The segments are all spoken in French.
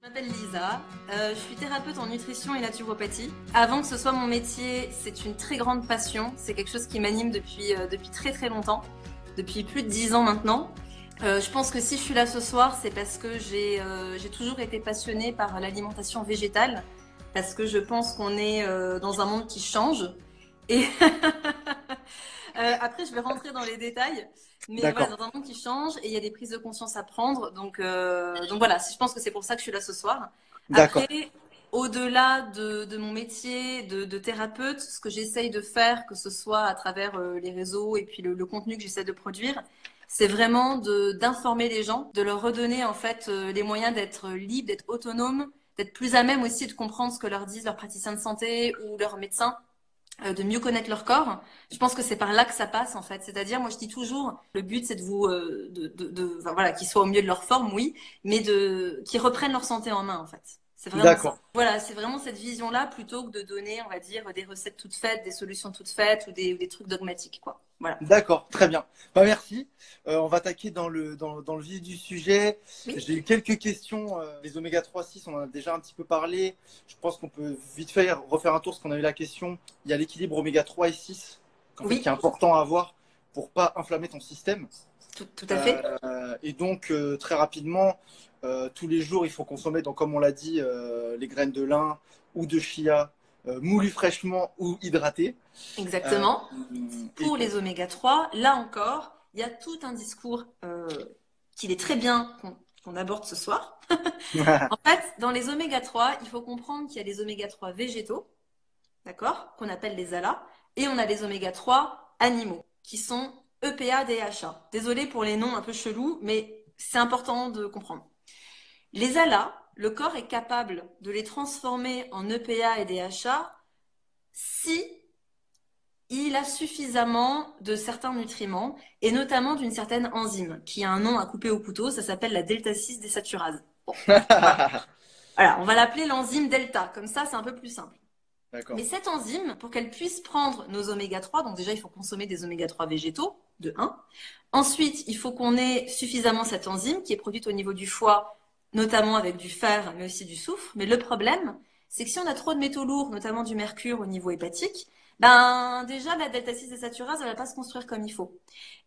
Je m'appelle Lisa, je suis thérapeute en nutrition et naturopathie. Avant que ce soit mon métier, c'est une très grande passion, c'est quelque chose qui m'anime depuis très très longtemps, depuis plus de 10 ans maintenant. Je pense que si je suis là ce soir, c'est parce que j'ai toujours été passionnée par l'alimentation végétale, parce que je pense qu'on est dans un monde qui change. Et après, je vais rentrer dans les détails. Mais voilà, D'accord, dans un monde qui change et il y a des prises de conscience à prendre. Donc voilà, je pense que c'est pour ça que je suis là ce soir. d'accord, Après, au-delà de mon métier de thérapeute, ce que j'essaye de faire, que ce soit à travers les réseaux et puis le contenu que j'essaie de produire, c'est vraiment d'informer les gens, de leur redonner en fait les moyens d'être libres, d'être autonomes, d'être plus à même aussi de comprendre ce que leur disent leurs praticiens de santé ou leurs médecins, de mieux connaître leur corps. Je pense que c'est par là que ça passe en fait. C'est-à-dire, moi je dis toujours, le but c'est de vous, enfin, voilà, qu'ils soient au mieux de leur forme, oui, mais qu'ils reprennent leur santé en main en fait. C'est vraiment ça. d'accord, Voilà, c'est vraiment cette vision-là plutôt que de donner, on va dire, des recettes toutes faites, des solutions toutes faites ou des trucs dogmatiques, quoi. Voilà. d'accord, très bien. Bah, merci. On va attaquer dans le vif du sujet. Oui. J'ai eu quelques questions. Les oméga 3 6, on en a déjà un petit peu parlé. Je pense qu'on peut vite fait refaire un tour parce qu'on a eu la question. Il y a l'équilibre oméga 3 et 6, en fait, qui est Oui, important à avoir pour pas inflammer ton système. tout à fait. Et donc, très rapidement, tous les jours, il faut consommer, donc, comme on l'a dit, les graines de lin ou de chia, moulues fraîchement ou hydratées. Euh, Exactement. et Pour les oméga 3, là encore, il y a tout un discours qu'il est très bien qu'on aborde ce soir. En fait, dans les oméga 3, il faut comprendre qu'il y a les oméga 3 végétaux, d'accord, qu'on appelle les ALA, et on a les oméga 3 animaux, qui sont EPA, DHA. Désolée pour les noms un peu chelous, mais c'est important de comprendre. Les ALA, le corps est capable de les transformer en EPA et DHA si il a suffisamment de certains nutriments, et notamment d'une certaine enzyme, qui a un nom à couper au couteau, ça s'appelle la delta-6 désaturase. Bon, voilà, on va l'appeler l'enzyme delta, comme ça c'est un peu plus simple. D'accord. Mais cette enzyme, pour qu'elle puisse prendre nos oméga 3, donc déjà il faut consommer des oméga 3 végétaux, de 1. Ensuite, il faut qu'on ait suffisamment cette enzyme qui est produite au niveau du foie, notamment avec du fer, mais aussi du soufre. Mais le problème, c'est que si on a trop de métaux lourds, notamment du mercure au niveau hépatique, ben déjà la delta-6 désaturase, elle va pas se construire comme il faut.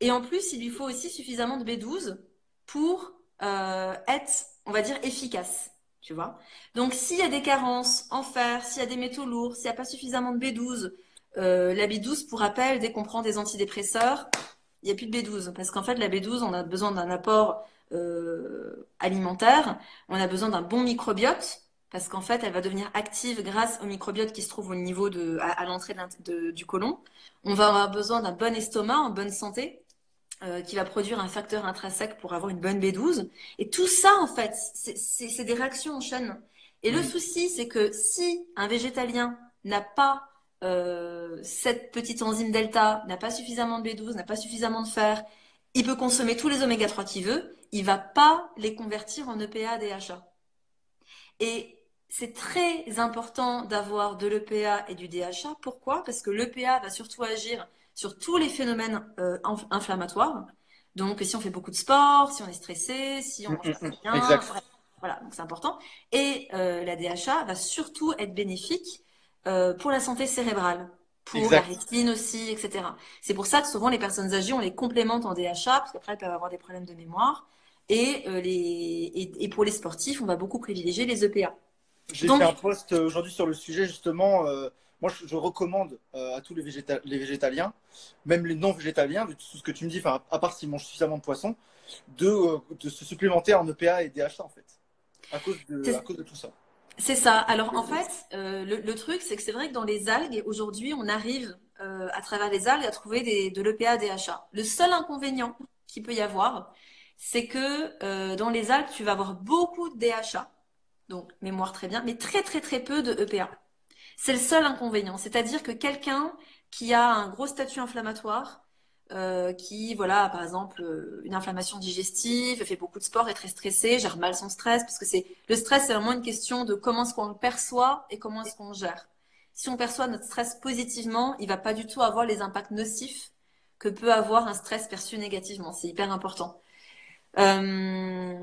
Et en plus, il lui faut aussi suffisamment de B12 pour être, on va dire, efficace. Tu vois. Donc, s'il y a des carences en fer, s'il y a des métaux lourds, s'il n'y a pas suffisamment de B12, la B12, pour rappel, dès qu'on prend des antidépresseurs, il n'y a plus de B12. Parce qu'en fait, la B12, on a besoin d'un apport alimentaire, on a besoin d'un bon microbiote, parce qu'en fait, elle va devenir active grâce au microbiote qui se trouve au niveau à l'entrée du côlon. On va avoir besoin d'un bon estomac en bonne santé, qui va produire un facteur intrinsèque pour avoir une bonne B12. Et tout ça, en fait, c'est des réactions en chaîne. Et le Mm. souci, c'est que si un végétalien n'a pas cette petite enzyme delta, n'a pas suffisamment de B12, n'a pas suffisamment de fer, il peut consommer tous les oméga 3 qu'il veut, il va pas les convertir en EPA, DHA. Et c'est très important d'avoir de l'EPA et du DHA. Pourquoi? Parce que l'EPA va surtout agir sur tous les phénomènes inflammatoires. Donc, si on fait beaucoup de sport, si on est stressé, si on Mm, mange mm, pas mm. très bien, Exact. bref, voilà, donc c'est important. Et la DHA va surtout être bénéfique pour la santé cérébrale, pour la Exact. rétine aussi, etc. C'est pour ça que souvent les personnes âgées, on les complémente en DHA, parce qu'après elles peuvent avoir des problèmes de mémoire. Et pour les sportifs, on va beaucoup privilégier les EPA. J'ai fait Donc, un post aujourd'hui sur le sujet, justement. Moi, je recommande à tous les végétaliens, même les non-végétaliens, vu tout ce que tu me dis, enfin, à part s'ils mangent suffisamment de poisson, de se supplémenter en EPA et DHA, en fait, à c'est cause de tout ça. c'est ça. Alors, en fait, le truc, c'est que c'est vrai que dans les algues, aujourd'hui, on arrive à travers les algues à trouver de l'EPA, DHA. Le seul inconvénient qu'il peut y avoir, c'est que dans les algues, tu vas avoir beaucoup de DHA, donc mémoire très bien, mais très très très peu de EPA. C'est le seul inconvénient. C'est-à-dire que quelqu'un qui a un gros statut inflammatoire, qui, voilà, par exemple, une inflammation digestive, fait beaucoup de sport, est très stressé, gère mal son stress, parce que le stress, c'est vraiment une question de comment est-ce qu'on le perçoit et comment est-ce qu'on le gère. Si on perçoit notre stress positivement, il va pas du tout avoir les impacts nocifs que peut avoir un stress perçu négativement. C'est hyper important. Euh,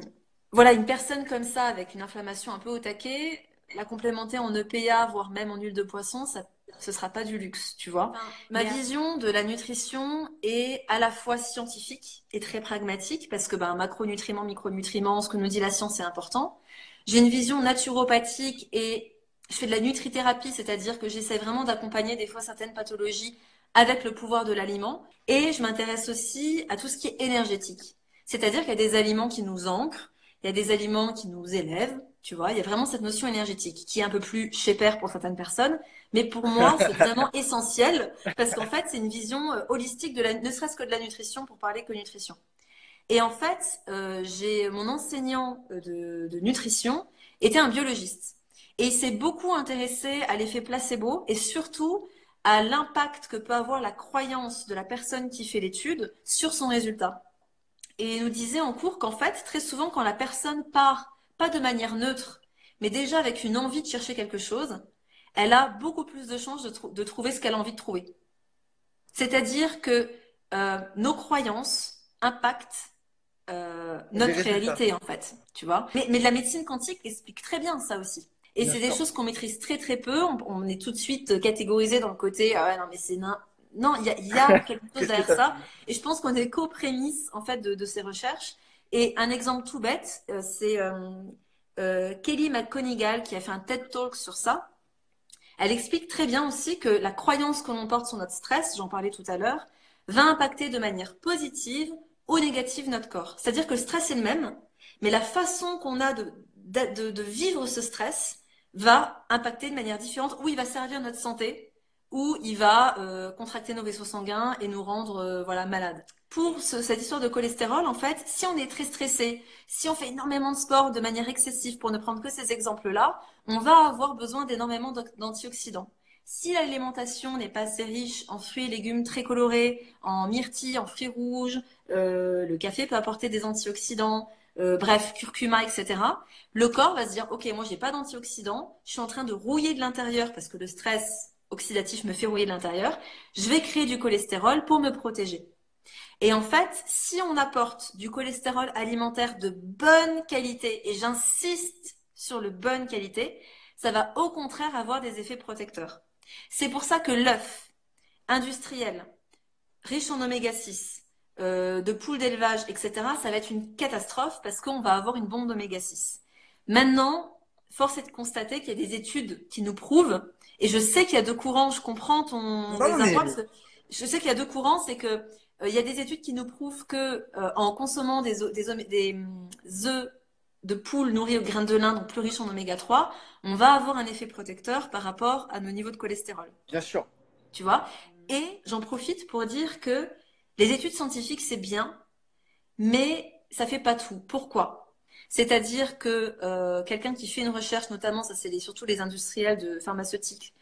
Voilà, une personne comme ça, avec une inflammation un peu au taquet, la complémenter en EPA, voire même en huile de poisson, ça, ce sera pas du luxe, tu vois. Ma vision de la nutrition est à la fois scientifique et très pragmatique, parce que ben, macronutriments, micronutriments, ce que nous dit la science, c'est important. J'ai une vision naturopathique et je fais de la nutrithérapie, c'est-à-dire que j'essaie vraiment d'accompagner des fois certaines pathologies avec le pouvoir de l'aliment. Et je m'intéresse aussi à tout ce qui est énergétique. C'est-à-dire qu'il y a des aliments qui nous ancrent, il y a des aliments qui nous élèvent, tu vois. Il y a vraiment cette notion énergétique qui est un peu plus chez père pour certaines personnes, mais pour moi, c'est vraiment essentiel parce qu'en fait, c'est une vision holistique de la, ne serait-ce que de la nutrition pour parler que nutrition. Et en fait, j'ai mon enseignant de nutrition était un biologiste et il s'est beaucoup intéressé à l'effet placebo et surtout à l'impact que peut avoir la croyance de la personne qui fait l'étude sur son résultat. Et il nous disait en cours qu'en fait, très souvent, quand la personne part, pas de manière neutre, mais déjà avec une envie de chercher quelque chose, elle a beaucoup plus de chances de trouver ce qu'elle a envie de trouver. C'est-à-dire que nos croyances impactent Les notre résultats, réalité, en fait, tu vois. Mais la médecine quantique explique très bien ça aussi. Et bien c'est des sûr. choses qu'on maîtrise très très peu. On est tout de suite catégorisé dans le côté ah ouais, non mais c'est non, il y a quelque chose Qu'est-ce que derrière tu as ça. fait? Et je pense qu'on est qu'aux prémices en fait de ces recherches. Et un exemple tout bête, c'est Kelly McConigal qui a fait un TED Talk sur ça. Elle explique très bien aussi que la croyance que l'on porte sur notre stress, j'en parlais tout à l'heure, va impacter de manière positive ou négative notre corps. C'est-à-dire que le stress est le même, mais la façon qu'on a de vivre ce stress va impacter de manière différente, ou il va servir notre santé, ou il va contracter nos vaisseaux sanguins et nous rendre voilà, malades. Pour cette histoire de cholestérol, en fait, si on est très stressé, si on fait énormément de sport de manière excessive, pour ne prendre que ces exemples-là, on va avoir besoin d'énormément d'antioxydants. Si l'alimentation n'est pas assez riche en fruits et légumes très colorés, en myrtilles, en fruits rouges, le café peut apporter des antioxydants, bref, curcuma, etc. Le corps va se dire, ok, moi j'ai pas d'antioxydants, je suis en train de rouiller de l'intérieur parce que le stress oxydatif me fait rouiller de l'intérieur, je vais créer du cholestérol pour me protéger. Et en fait, si on apporte du cholestérol alimentaire de bonne qualité, et j'insiste sur le bonne qualité, ça va au contraire avoir des effets protecteurs. C'est pour ça que l'œuf industriel, riche en oméga 6, de poules d'élevage, etc., ça va être une catastrophe parce qu'on va avoir une bombe d'oméga 6. Maintenant, force est de constater qu'il y a des études qui nous prouvent, et je sais qu'il y a deux courants, je comprends ton Non, désarroi, mais parce que je sais qu'il y a deux courants, c'est que il y a des études qui nous prouvent que en consommant des œufs de poules nourris aux graines de lin, donc plus riches en oméga 3, on va avoir un effet protecteur par rapport à nos niveaux de cholestérol. bien sûr. Tu vois? Et j'en profite pour dire que les études scientifiques, c'est bien, mais ça fait pas tout. Pourquoi? C'est-à-dire que quelqu'un qui fait une recherche, notamment, ça c'est surtout les industriels de pharmaceutiques,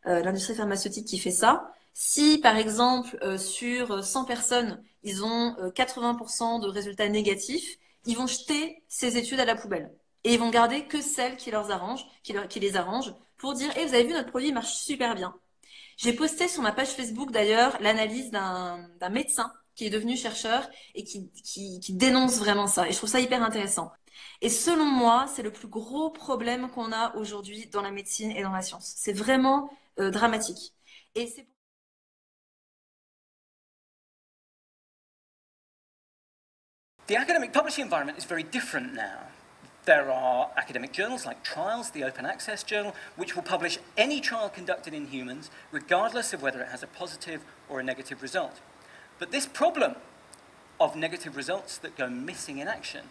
l'industrie pharmaceutique qui fait ça. Si, par exemple, sur 100 personnes, ils ont 80% de résultats négatifs, ils vont jeter ces études à la poubelle. Et ils vont garder que celles qui leur arrangent, qui les arrangent, pour dire, eh, vous avez vu, notre produit marche super bien. J'ai posté sur ma page Facebook d'ailleurs l'analyse d'un médecin qui est devenu chercheur et qui dénonce vraiment ça. Et je trouve ça hyper intéressant. Et selon moi, c'est le plus gros problème qu'on a aujourd'hui dans la médecine et dans la science. C'est vraiment dramatique. Et c'est The academic publishing environment is very different now. There are academic journals like Trials, the Open Access Journal, which will publish any trial conducted in humans, regardless of whether it has a positive or a negative result. But this problem of negative results that go missing in action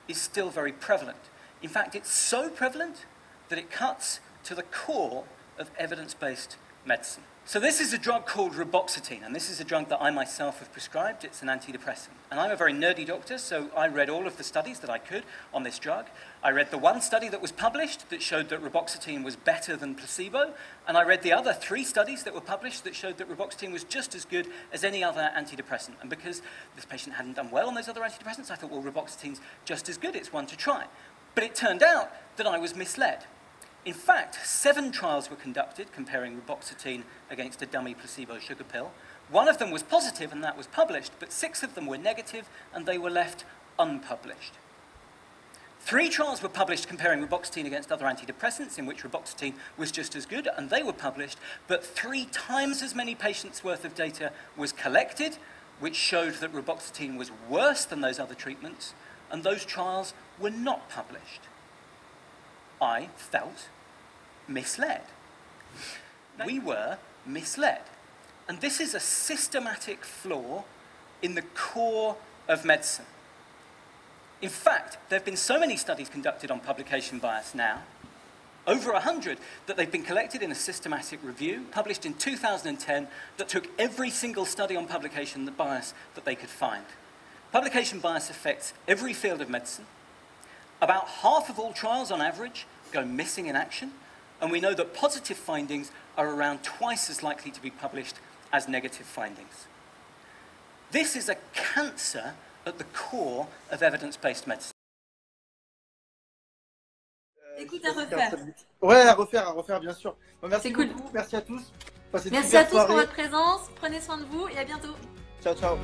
is still very prevalent. In fact, it's so prevalent that it cuts to the core of evidence-based medicine. So this is a drug called reboxetine, and this is a drug that I myself have prescribed. It's an antidepressant. And I'm a very nerdy doctor, so I read all of the studies that I could on this drug. I read the one study that was published that showed that reboxetine was better than placebo, and I read the other 3 studies that were published that showed that reboxetine was just as good as any other antidepressant. And because this patient hadn't done well on those other antidepressants, I thought, well, reboxetine's just as good. It's one to try. But it turned out that I was misled. In fact, 7 trials were conducted comparing reboxetine against a dummy placebo sugar pill. One of them was positive, and that was published, but 6 of them were negative, and they were left unpublished. 3 trials were published comparing reboxetine against other antidepressants, in which reboxetine was just as good, and they were published, but 3 times as many patients' worth of data was collected, which showed that reboxetine was worse than those other treatments, and those trials were not published. I felt misled. We were misled. And this is a systematic flaw in the core of medicine. In fact, there have been so many studies conducted on publication bias now, over 100, that they've been collected in a systematic review, published in 2010, that took every single study on publication bias that they could find. Publication bias affects every field of medicine. About half of all trials, on average, go missing in action, and we know that positive findings are around twice as likely to be published as negative findings. This is a cancer at the core of evidence-based medicine. Écoute, à refaire. Ouais, à refaire, bien sûr. Bon, merci beaucoup, merci à tous. Merci à tous pour votre présence, prenez soin de vous et à bientôt. Ciao, ciao.